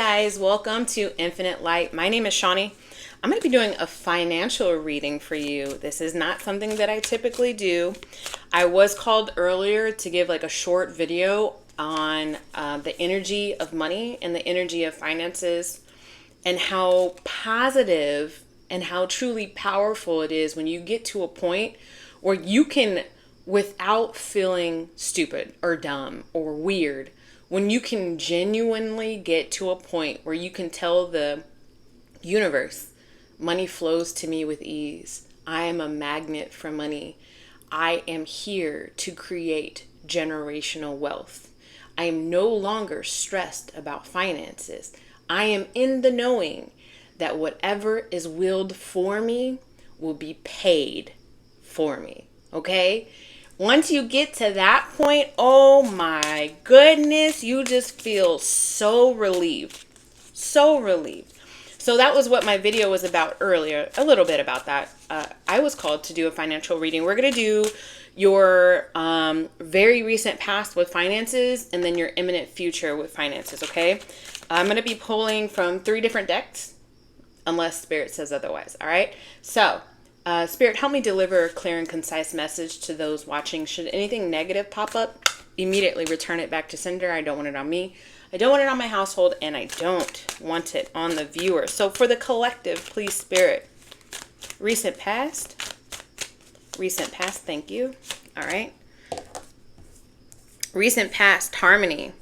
guys, welcome to Infinite Light. My name is Shawnee. I'm going to be doing a financial reading for you. This is not something that I typically do. I was called earlier to give like a short video on the energy of money and the energy of finances and how positive and how truly powerful it is when you get to a point where you can, without feeling stupid or dumb or weird, when you can genuinely get to a point where you can tell the universe, money flows to me with ease. I am a magnet for money. I am here to create generational wealth. I am no longer stressed about finances. I am in the knowing that whatever is willed for me will be paid for me. Okay? Once you get to that point, oh my goodness, you just feel so relieved. So relieved. So that was what my video was about earlier, a little bit about that. I was called to do a financial reading. We're going to do your very recent past with finances and then your imminent future with finances, okay? I'm going to be pulling from 3 different decks, unless Spirit says otherwise, all right? So, Spirit, help me deliver a clear and concise message to those watching. Should anything negative pop up, immediately return it back to sender. I don't want it on me. I don't want it on my household, and I don't want it on the viewer. So for the collective, please, Spirit. Recent past, thank you. All right. Recent past, harmony.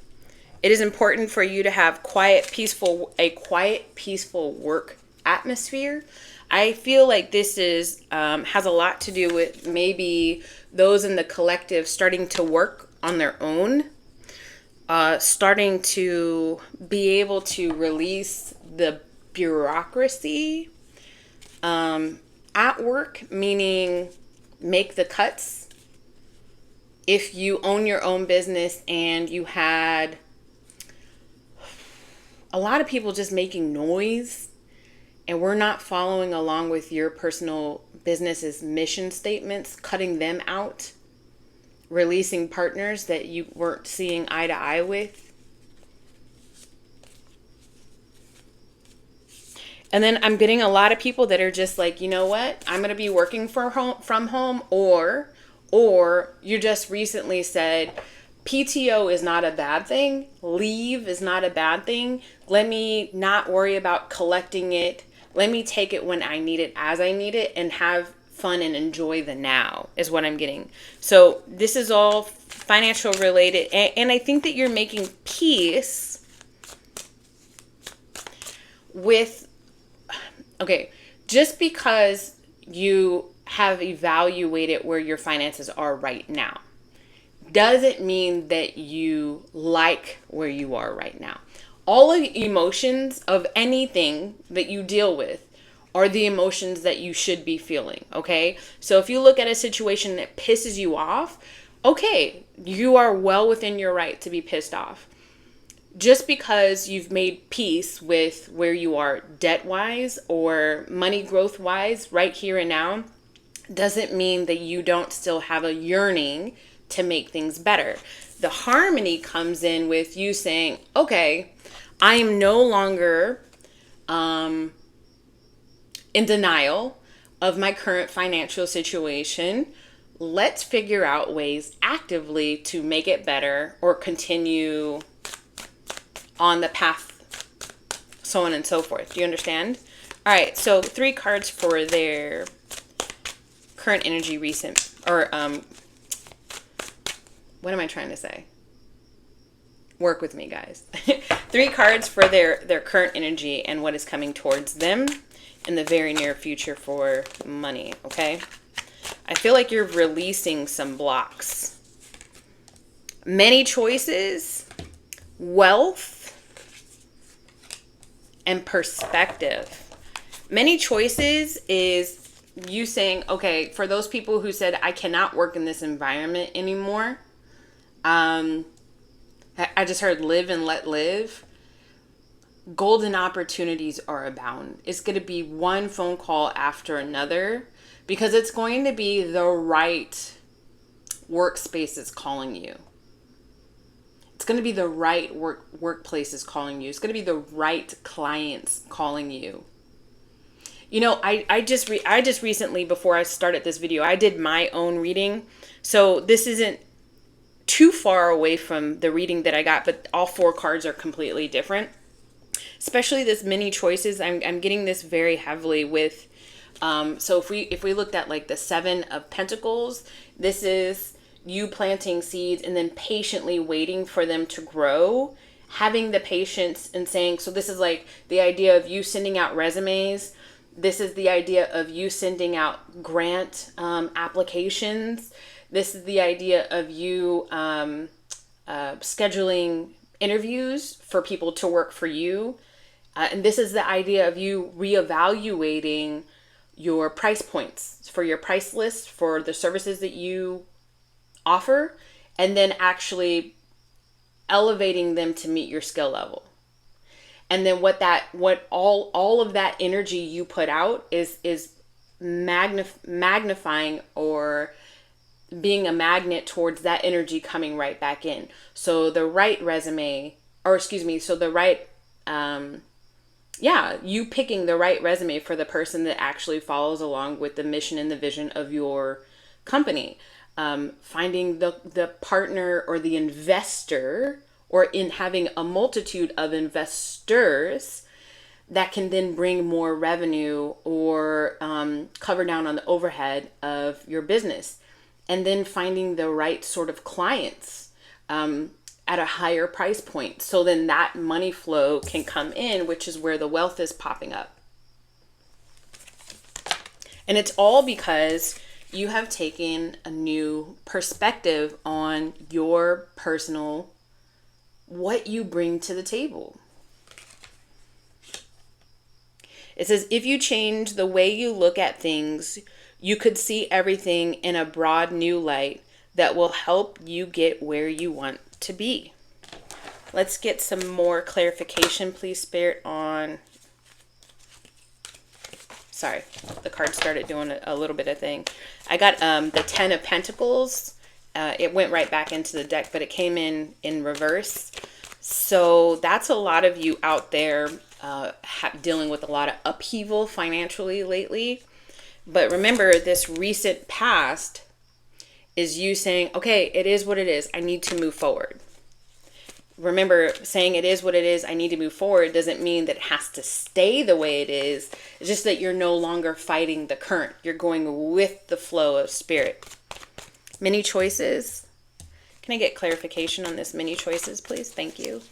It is important for you to have a quiet, peaceful work atmosphere. I feel like this is has a lot to do with maybe those in the collective starting to work on their own, starting to be able to release the bureaucracy at work, meaning make the cuts. If you own your own business and you had a lot of people just making noise, and we're not following along with your personal business's mission statements, cutting them out, releasing partners that you weren't seeing eye to eye with. And then I'm getting a lot of people that are just like, you know what? I'm going to be working from home, or you just recently said, PTO is not a bad thing. Leave is not a bad thing. Let me not worry about collecting it. Let me take it when I need it, as I need it, and have fun and enjoy the now is what I'm getting. So this is all financial related. And I think that you're making peace with, okay, just because you have evaluated where your finances are right now doesn't mean that you like where you are right now. All of the emotions of anything that you deal with are the emotions that you should be feeling, okay? So if you look at a situation that pisses you off, okay, you are well within your right to be pissed off. Just because you've made peace with where you are debt-wise or money growth-wise right here and now doesn't mean that you don't still have a yearning to make things better. The harmony comes in with you saying, okay, I am no longer in denial of my current financial situation. Let's figure out ways actively to make it better or continue on the path, so on and so forth. Do you understand? All right, so 3 cards for their current energy recent, or what am I trying to say? Work with me, guys. 3 cards for their current energy and what is coming towards them in the very near future for money, okay? I feel like you're releasing some blocks. Many choices, wealth, and perspective. Many choices is you saying, okay, for those people who said, I cannot work in this environment anymore, I just heard live and let live. Golden opportunities are abound. It's going to be one phone call after another because it's going to be the right workspace that's calling you. It's going to be the right workplaces calling you. It's going to be the right clients calling you. You know, I just recently, before I started this video, I did my own reading. So this isn't too far away from the reading that I got, but all 4 cards are completely different. Especially this many choices, I'm getting this very heavily with. So if we looked at like the 7 of Pentacles, this is you planting seeds and then patiently waiting for them to grow, having the patience and saying, so this is like the idea of you sending out resumes. This is the idea of you sending out grant applications. This is the idea of you scheduling interviews for people to work for you. And this is the idea of you reevaluating your price points for your price list for the services that you offer, and then actually elevating them to meet your skill level. And then what all of that energy you put out is magnifying or being a magnet towards that energy coming right back in. So the right resume, or excuse me, so the right you picking the right resume for the person that actually follows along with the mission and the vision of your company. Finding the partner or the investor, or in having a multitude of investors that can then bring more revenue or cover down on the overhead of your business. And then finding the right sort of clients at a higher price point. So then that money flow can come in, which is where the wealth is popping up. And it's all because you have taken a new perspective on your personal, what you bring to the table. It says, if you change the way you look at things, you could see everything in a broad new light that will help you get where you want to be. Let's get some more clarification, please, Spirit, on... Sorry, the card started doing a little bit of thing. I got the 10 of Pentacles. It went right back into the deck, but it came in reverse. So that's a lot of you out there dealing with a lot of upheaval financially lately. But remember, this recent past is you saying, okay, it is what it is. I need to move forward. Remember, saying it is what it is, I need to move forward, doesn't mean that it has to stay the way it is. It's just that you're no longer fighting the current. You're going with the flow of spirit. Many choices. Can I get clarification on this many choices, please? Thank you.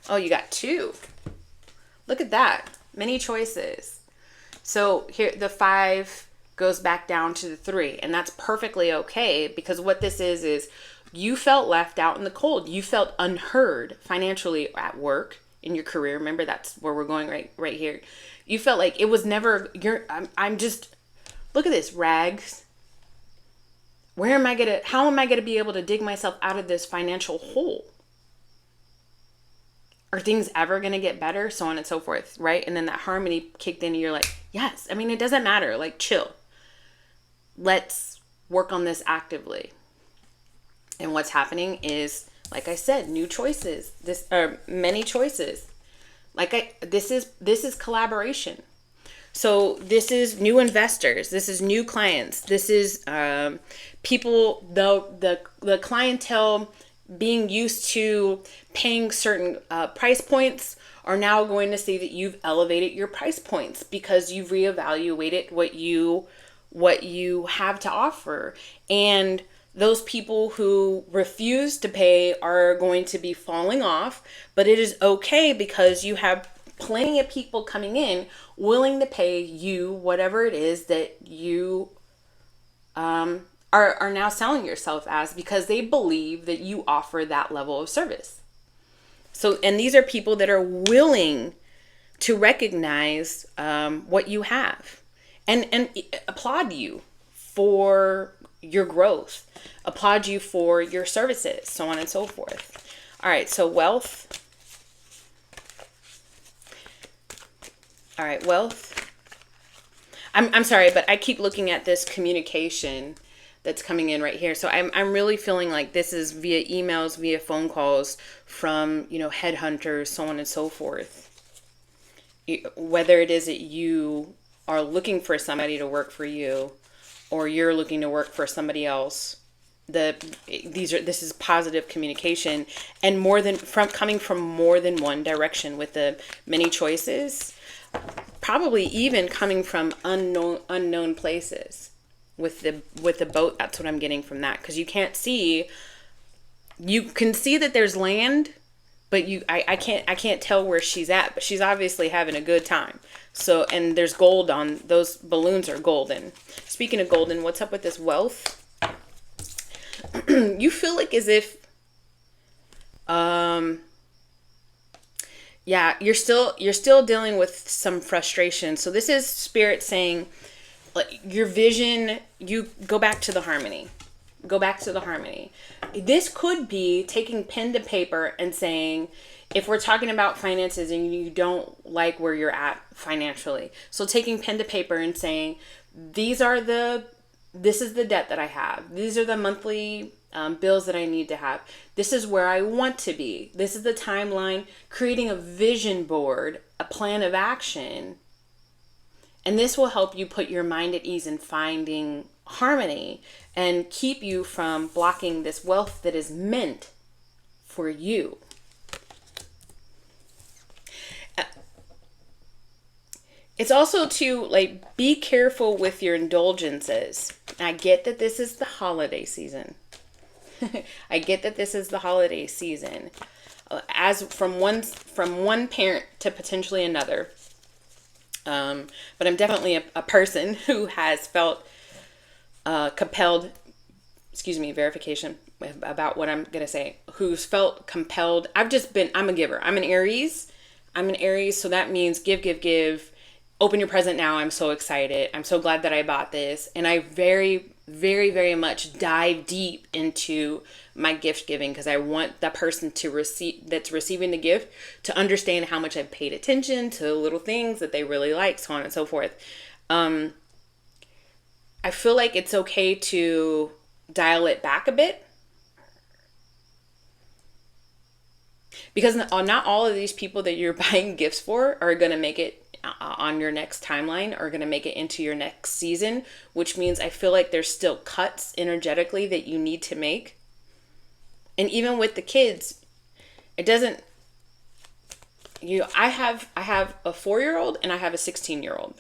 Oh, you got 2. Look at that. Many choices. So here, the 5 goes back down to the 3. And that's perfectly okay, because what this is you felt left out in the cold. You felt unheard financially at work, in your career. Remember, that's where we're going right here. You felt like it was never, I'm just, look at this, rags. How am I going to be able to dig myself out of this financial hole? Are things ever going to get better? So on and so forth, right? And then that harmony kicked in and you're like, yes. I mean, it doesn't matter. Like, chill. Let's work on this actively. And what's happening is, like I said, new choices. Many choices. This is collaboration. So this is new investors. This is new clients. This is people. The clientele being used to paying certain price points are now going to see that you've elevated your price points because you've reevaluated what you have to offer. And those people who refuse to pay are going to be falling off, but it is okay because you have plenty of people coming in willing to pay you whatever it is that you are now selling yourself as, because they believe that you offer that level of service. So, and these are people that are willing to recognize what you have and applaud you for your growth, applaud you for your services, so on and so forth. All right, so wealth. All right, wealth. I'm sorry, but I keep looking at this communication that's coming in right here. So I'm really feeling like this is via emails, via phone calls from, headhunters, so on and so forth. Whether it is that you are looking for somebody to work for you, or you're looking to work for somebody else, this is positive communication, and coming from more than one direction with the many choices, probably even coming from unknown places with the boat. That's what I'm getting from that, because you can see that there's land, but I can't tell where she's at, but she's obviously having a good time. So, and there's gold on those balloons are golden. Speaking of golden, what's up with this wealth? You feel like as if yeah, you're still dealing with some frustration. So this is spirit saying, like, your vision, you go back to the harmony. Go back to the harmony. This could be taking pen to paper and saying, if we're talking about finances and you don't like where you're at financially, so taking pen to paper and saying, this is the debt that I have. These are the monthly bills that I need to have. This is where I want to be. This is the timeline. Creating a vision board, a plan of action. And this will help you put your mind at ease in finding harmony and keep you from blocking this wealth that is meant for you. It's also to, like, be careful with your indulgences. I get that this is the holiday season. I get that this is the holiday season. As from one parent to potentially another. But I'm definitely a person who has felt compelled, verification about what I'm going to say, who's felt compelled. I'm a giver. I'm an Aries, so that means give. Open your present now. I'm so excited. I'm so glad that I bought this. And I very, very, very much dive deep into my gift giving, because I want that person that's receiving the gift to understand how much I've paid attention to little things that they really like, so on and so forth. I feel like it's okay to dial it back a bit, because not all of these people that you're buying gifts for are going to make it on your next timeline, are going to make it into your next season, which means I feel like there's still cuts energetically that you need to make. And even with the kids, it doesn't, I have a 4-year-old and I have a 16-year-old.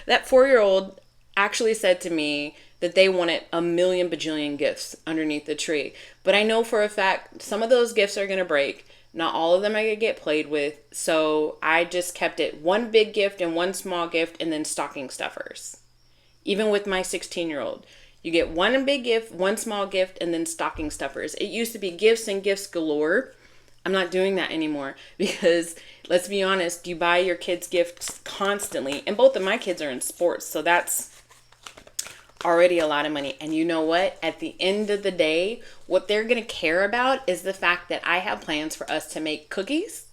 That 4-year-old actually said to me that they wanted a million bajillion gifts underneath the tree. But I know for a fact some of those gifts are going to break. Not all of them are going to get played with. So I just kept it one big gift and one small gift, and then stocking stuffers. Even with my 16-year-old, you get one big gift, one small gift, and then stocking stuffers. It used to be gifts and gifts galore. I'm not doing that anymore, because let's be honest, you buy your kids gifts constantly, and both of my kids are in sports, so that's already a lot of money. And you know what? At the end of the day, what they're going to care about is the fact that I have plans for us to make cookies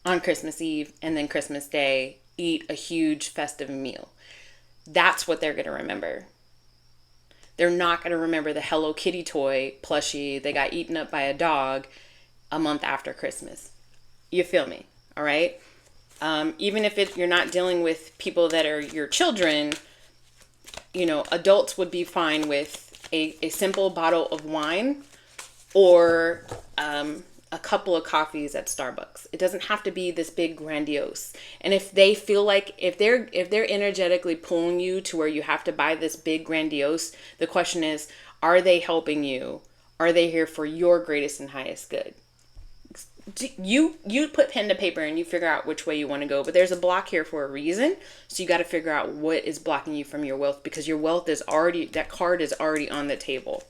on Christmas Eve, and then Christmas Day, eat a huge festive meal. That's what they're going to remember. They're not going to remember the Hello Kitty toy plushie that got eaten up by a dog a month after Christmas. You feel me? All right? Even if you're not dealing with people that are your children, adults would be fine with a simple bottle of wine, or a couple of coffees at Starbucks. It doesn't have to be this big grandiose. And if they feel like, if they're energetically pulling you to where you have to buy this big grandiose, the question is, are they helping you? Are they here for your greatest and highest good? You put pen to paper and you figure out which way you want to go, but there's a block here for a reason. So you got to figure out what is blocking you from your wealth, because your wealth that card is already on the table.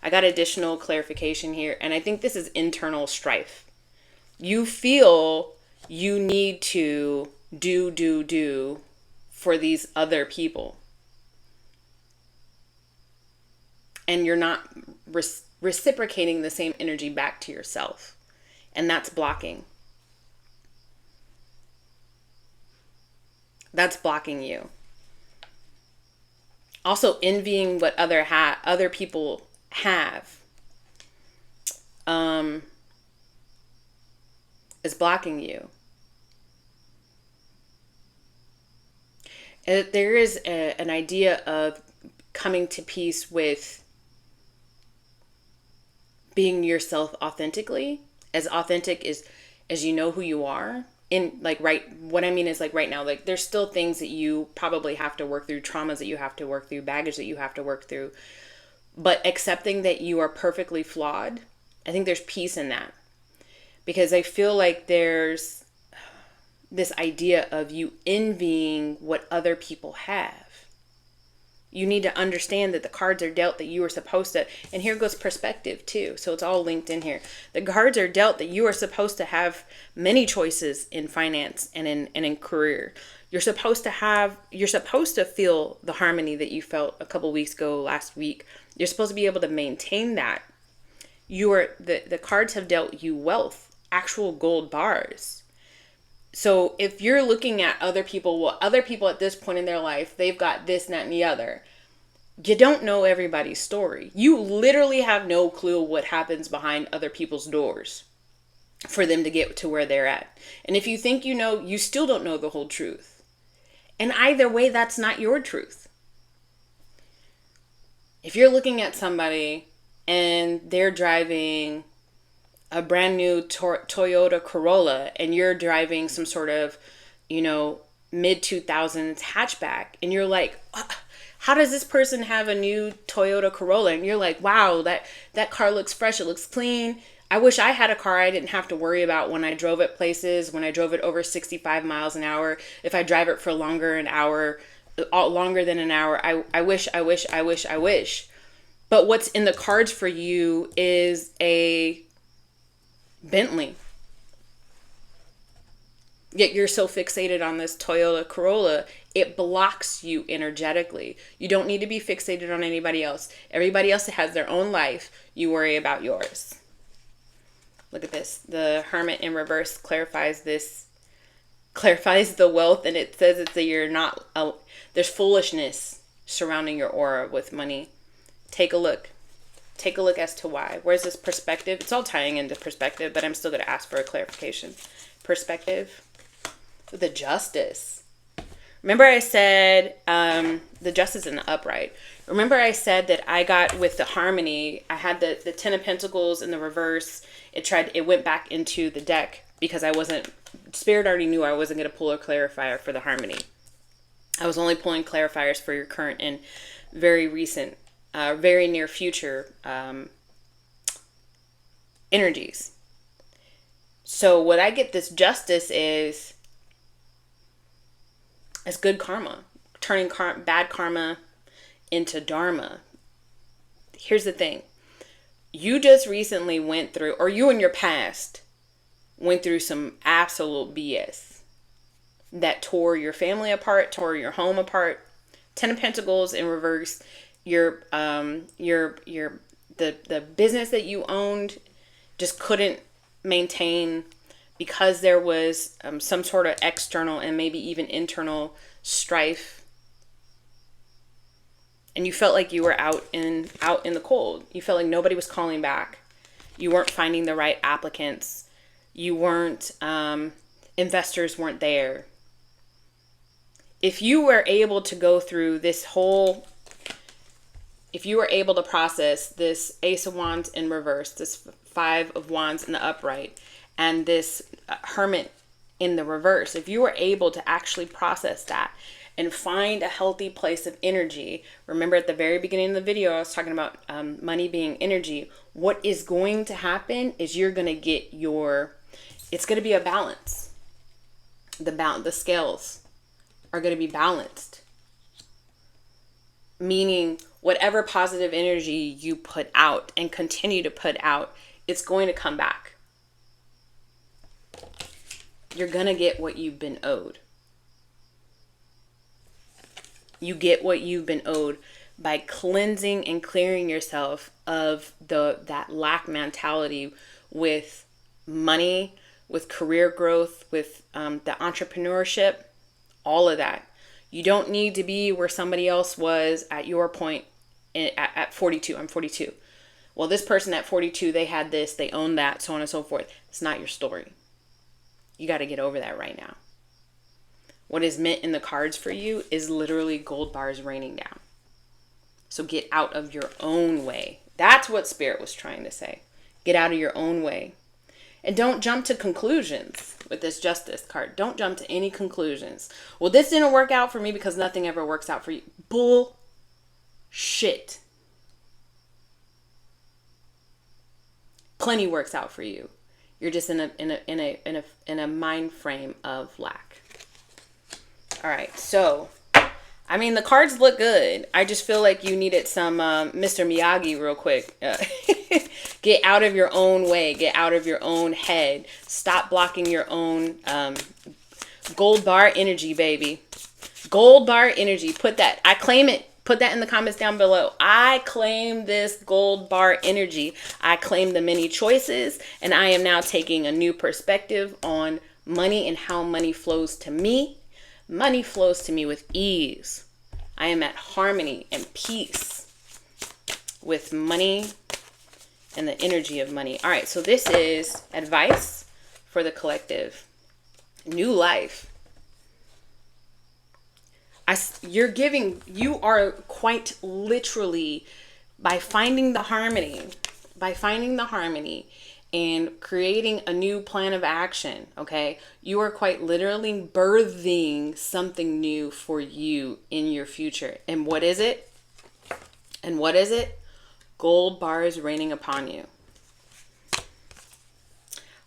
I got additional clarification here, and I think this is internal strife. You feel you need to do for these other people, and you're not reciprocating the same energy back to yourself. And that's blocking. That's blocking you. Also envying what other people have is blocking you. There is an idea of coming to peace with being yourself authentically, as authentic as you know who you are. In like what I mean is like right now, like there's still things that you probably have to work through, traumas that you have to work through, baggage that you have to work through. But accepting that you are perfectly flawed, I think there's peace in that. Because I feel like there's this idea of you envying what other people have. You need to understand that the cards are dealt that you are supposed to, and here goes perspective too. So it's all linked in here. The cards are dealt that you are supposed to have many choices in finance and in career. You're supposed to feel the harmony that you felt a couple weeks ago, last week. You're supposed to be able to maintain that. The cards have dealt you wealth, actual gold bars. So if you're looking at other people at this point in their life, they've got this, that, and the other. You don't know everybody's story. You literally have no clue what happens behind other people's doors for them to get to where they're at. And if you think you know, you still don't know the whole truth. And either way, that's not your truth. If you're looking at somebody and they're driving a brand new Toyota Corolla and you're driving some sort of, mid 2000s hatchback, and you're like, how does this person have a new Toyota Corolla? And you're like, wow, that car looks fresh. It looks clean. I wish I had a car I didn't have to worry about when I drove it places, when I drove it over 65 miles an hour. If I drive it for longer than an hour, I wish. But what's in the cards for you is a Bentley. Yet you're so fixated on this Toyota Corolla, it blocks you energetically. You don't need to be fixated on anybody else. Everybody else has their own life. You worry about yours. Look at this. The Hermit in reverse clarifies the wealth, and it says it's that you're not, there's foolishness surrounding your aura with money. Take a look. Take a look as to why. Where's this perspective? It's all tying into perspective, but I'm still going to ask for a clarification. Perspective. The Justice. Remember I said the Justice in the upright. Remember I said that I got with the harmony, I had the Ten of Pentacles in the reverse. It went back into the deck because Spirit already knew I wasn't going to pull a clarifier for the harmony. I was only pulling clarifiers for your current and very recent, very near future energies. So what I get this Justice is good karma, turning bad karma into dharma. Here's the thing. You just recently went through, or you in your past went through some absolute BS that tore your family apart, tore your home apart. Ten of Pentacles in reverse. The business that you owned just couldn't maintain because there was some sort of external and maybe even internal strife, and you felt like you were out in the cold. You felt like nobody was calling back. You weren't finding the right applicants. You weren't, investors weren't there. If you were able to go through if you were able to process this Ace of Wands in reverse, this Five of Wands in the upright, and this Hermit in the reverse, if you were able to actually process that and find a healthy place of energy. Remember at the very beginning of the video, I was talking about money being energy. What is going to happen is you're going to get it's going to be a balance. The scales are going to be balanced. Meaning whatever positive energy you put out and continue to put out, it's going to come back. You're going to get what you've been owed. You get what you've been owed by cleansing and clearing yourself of that lack mentality with money, with career growth, with the entrepreneurship, all of that. You don't need to be where somebody else was at your point at 42. I'm 42. Well, this person at 42, they had this, they owned that, so on and so forth. It's not your story. You got to get over that right now. What is meant in the cards for you is literally gold bars raining down. So get out of your own way. That's what Spirit was trying to say. Get out of your own way. And don't jump to conclusions with this Justice card. Don't jump to any conclusions. Well, this didn't work out for me because nothing ever works out for you. Bullshit. Plenty works out for you. You're just in a mind frame of lack. All right, so I mean, the cards look good. I just feel like you needed some Mr. Miyagi real quick. Get out of your own way. Get out of your own head. Stop blocking your own gold bar energy, baby. Gold bar energy. Put that. I claim it. Put that in the comments down below. I claim this gold bar energy. I claim the many choices. And I am now taking a new perspective on money and how money flows to me. Money flows to me with ease. I am at harmony and peace with money and the energy of money. All right, so this is advice for the collective. New life. You are quite literally, by finding the harmony and creating a new plan of action, okay? You are quite literally birthing something new for you in your future. And what is it? Gold bars raining upon you.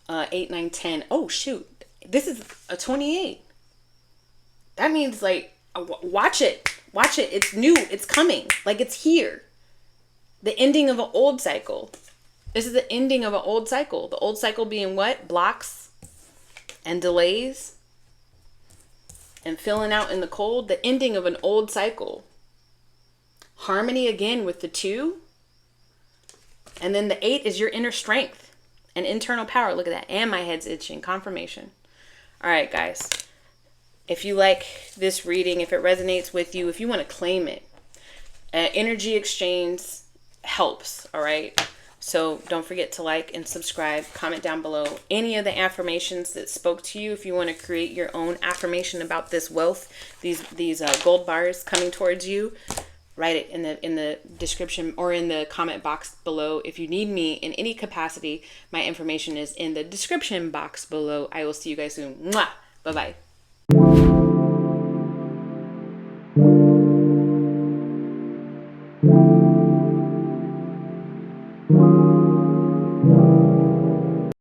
8, 9, 10. Oh, shoot. This is a 28. That means, like, watch it. Watch it. It's new. It's coming. Like, it's here. The ending of an old cycle. This is the ending of an old cycle. The old cycle being what? Blocks and delays and filling out in the cold. The ending of an old cycle. Harmony again with the 2. And then the 8 is your inner strength and internal power. Look at that. And my head's itching. Confirmation. All right, guys. If you like this reading, if it resonates with you, if you want to claim it, energy exchange helps. All right. So don't forget to like and subscribe, comment down below any of the affirmations that spoke to you. If you want to create your own affirmation about this wealth, these gold bars coming towards you, write it in the description or in the comment box below. If you need me in any capacity, my information is in the description box below. I will see you guys soon. Mwah! Bye-bye.